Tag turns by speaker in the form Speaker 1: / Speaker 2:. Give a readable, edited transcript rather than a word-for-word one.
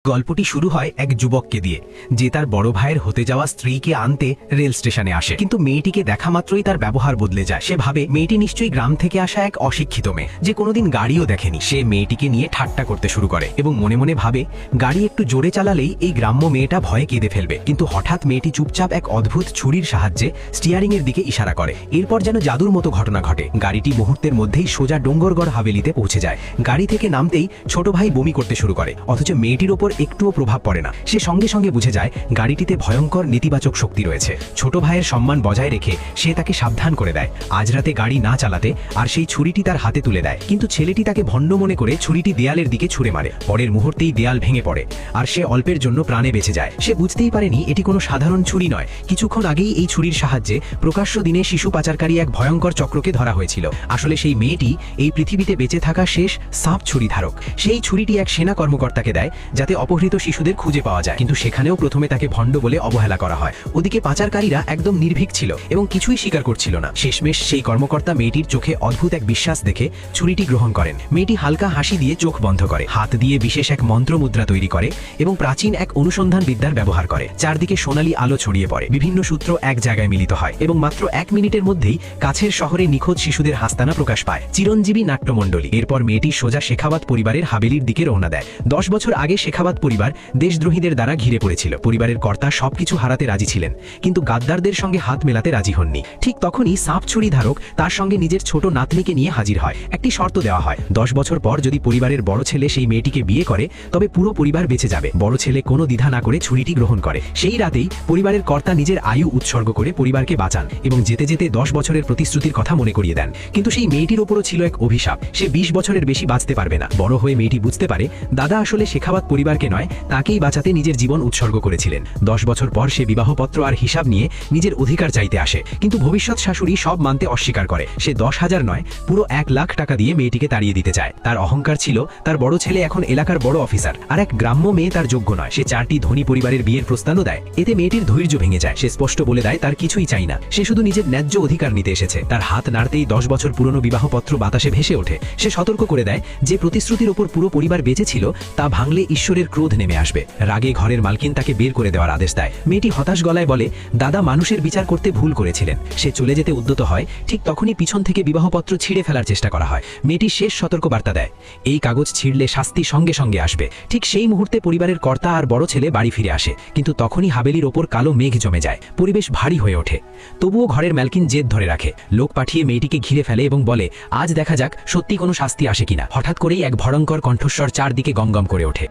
Speaker 1: গল্পটি শুরু হয় এক যুবককে দিয়ে, যে তার বড় ভাইয়ের হতে যাওয়া স্ত্রীকে আনতে রেল স্টেশনে আসে। কিন্তু মেয়েটিকে দেখা মাত্রই তার ব্যবহার বদলে যায়। সে ভাবে মেয়েটি নিশ্চয়ই গ্রাম থেকে আসা এক অশিক্ষিত মেয়ে, যে কোনোদিন গাড়িও দেখেনি। সে মেয়েটিকে নিয়ে ঠাট্টা করতে শুরু করে এবং মনে মনে ভাবে গাড়ি একটু জোরে চালালেই এই গ্রাম্য মেয়েটা ভয়ে কেঁদে ফেলবে। কিন্তু হঠাৎ মেয়েটি চুপচাপ এক অদ্ভুত ছুরির সাহায্যে স্টিয়ারিং এর দিকে ইশারা করে। এরপর যেন জাদুর মতো ঘটনা ঘটে। গাড়িটি মুহূর্তের মধ্যেই সোজা ডোঙ্গরগড় হাভেলিতে পৌঁছে যায়। গাড়ি থেকে নামতেই ছোট ভাই বমি করতে শুরু করে, অথচ মেয়েটির ওপর একটুও প্রভাব পড়ে না। সে সঙ্গে সঙ্গে বুঝে যায় গাড়িটিতে ভয়ঙ্কর নেতিবাচক শক্তি রয়েছে। ছোট ভাইয়ের সম্মান বজায় রেখে সে তাকে সাবধান করে দেয় আজ রাতে গাড়ি না চালাতে, আর সেই ছুরিটি তার হাতে তুলে দেয়। কিন্তু ছেলেটি তাকে ভণ্ড মনে করে ছুরিটি দেয়ালের দিকে ছুঁড়ে মারে। পরের মুহূর্তেই দেয়াল ভেঙে পড়ে আর সে অল্পের জন্য প্রাণে বেঁচে যায়। সে বুঝতেই পারেনি এটি কোনো সাধারণ ছুরি নয়। কিছুক্ষণ আগেই এই ছুরির সাহায্যে প্রকাশ্য দিনে শিশু পাচারকারী এক ভয়ঙ্কর চক্রকে ধরা হয়েছিল। আসলে সেই মেয়েটি এই পৃথিবীতে বেঁচে থাকা শেষ সাপ ছুরি ধারক। সেই ছুরিটি এক সেনা কর্মকর্তাকে দেয় যাতে অপহৃত শিশুদের খুঁজে পাওয়া যায়। কিন্তু সেখানেও প্রথমে তাকে ভণ্ড বলে অবহেলা করা হয়। ওদিকে পাচারকারীরা একদম নির্ভীক ছিল এবং কিছুই স্বীকার করছিল না। শেষমেশ সেই কর্মকর্তা মেয়েটির চোখে অদ্ভুত এক বিশ্বাস দেখে ছুরিটি গ্রহণ করেন। মেয়েটি হালকা হাসি দিয়ে চোখ বন্ধ করে, হাত দিয়ে বিশেষ এক মন্ত্র মুদ্রা তৈরি করে এবং প্রাচীন এক অনুসন্ধান বিদ্যার ব্যবহার করে। চারদিকে সোনালী আলো ছড়িয়ে পড়ে, বিভিন্ন সূত্র এক জায়গায় মিলিত হয় এবং মাত্র 1 মিনিটের মধ্যেই কাছের শহরে নিখোঁজ শিশুদের হাস্তানা প্রকাশ পায়। চিরঞ্জীবী নাট্যমণ্ডলী। এরপর মেয়েটি সোজা শেখাওয়াত পরিবারের হাভেলির দিকে রওনা দেয়। 10 বছর আগে শেখাওয়াত পরিবার দেশদ্রোহীদের দ্বারা ঘিরে পড়েছিল। পরিবারের কর্তা সবকিছু হারাতে রাজি ছিলেন, কিন্তু গাদ্দারদের সঙ্গে হাত মেলাতে রাজি হননি। ঠিক তখনই সাপ ছুরি ধারক তার সঙ্গে নিজের ছোট নাতনিকে নিয়ে হাজির হয়। একটি শর্ত দেওয়া হয়, 10 বছর পর যদি পরিবারের বড় ছেলে সেই মেয়েটিকে বিয়ে করে তবে পুরো পরিবার বেঁচে যাবে। বড় ছেলে কোনো দ্বিধা না করে ছুরিটি গ্রহণ করে। সেই রাতেই পরিবারের কর্তা নিজের আয়ু উৎসর্গ করে পরিবারকে বাঁচান এবং যেতে যেতে 10 বছরের প্রতিশ্রুতির কথা মনে করিয়ে দেন। কিন্তু সেই মেয়েটির ওপরও ছিল এক অভিশাপ, সে 20 বছরের বেশি বাঁচতে পারবে না। বড় হয়ে মেয়েটি বুঝতে পারে দাদা আসলে শেখাওয়াত পরিবারকে নয়, তাকেই বাঁচাতে নিজের জীবন উৎসর্গ করেছিলেন। 10 বছর পর সে বিবাহপত্র আর হিসাব নিয়ে নিজের অধিকার চাইতে আসে, কিন্তু ভবিষ্যৎ শাশুড়ি সব মানতে অস্বীকার করে। সে 10,000 নয়, পুরো 1 লাখ টাকা দিয়ে মেয়েটিকে তাড়িয়ে দিতে চায়। তার অহংকার ছিল তার বড় ছেলে এখন এলাকার বড় অফিসার আর এক গ্রাম্য মেয়ে তার যোগ্য নয়। সে 4টি ধনী পরিবারের বিয়ের প্রস্তাবও দেয়। এতে মেয়েটির ধৈর্য ভেঙে যায়। সে স্পষ্ট বলে দেয় তার কিছুই চাই না, সে শুধু নিজের ন্যায্য অধিকার নিতে এসেছে। তার হাত নাড়তেই 10 বছর পুরনো বিবাহপত্র বাতাসে ভেসে ওঠে। সে সতর্ক করে দেয় যে প্রতিশ্রুতির ওপর পুরো পরিবার বেঁচে ছিল তা ভাঙলে ঈশ্বরের ক্রোধ নেমে আসবে। রাগে ঘরের মালকিন তাকে বের করে দেওয়ার আদেশ দেয়। মেয়েটি হতাশ গলায় বলে দাদা মানুষের বিচার করতে ভুল করেছিলেন। সে চলে যেতে উদ্যত হয়, ঠিক তখনই পিছন থেকে বিবাহপত্র ছিঁড়ে ফেলার চেষ্টা করা হয়। মেয়েটি শেষ সতর্ক বার্তা দেয়, এই কাগজ ছিঁড়লে শাস্তি সঙ্গে সঙ্গে আসবে। ঠিক সেই মুহূর্তে পরিবারের কর্তা আর বড় ছেলে বাড়ি ফিরে আসে, কিন্তু তখনই হাভেলির ওপর কালো মেঘ জমে যায়। পরিবেশ ভারী হয়ে ওঠে। তবুও ঘরের মালকিন জেদ ধরে রাখে। লোক পাঠিয়ে মেয়েটিকে ঘিরে ফেলে এবং বলে আজ দেখা যাক সত্যি কোনো শাস্তি আসে কিনা। হঠাৎ করেই এক ভয়ঙ্কর কণ্ঠস্বর চারদিকে গমগম করে ওঠে।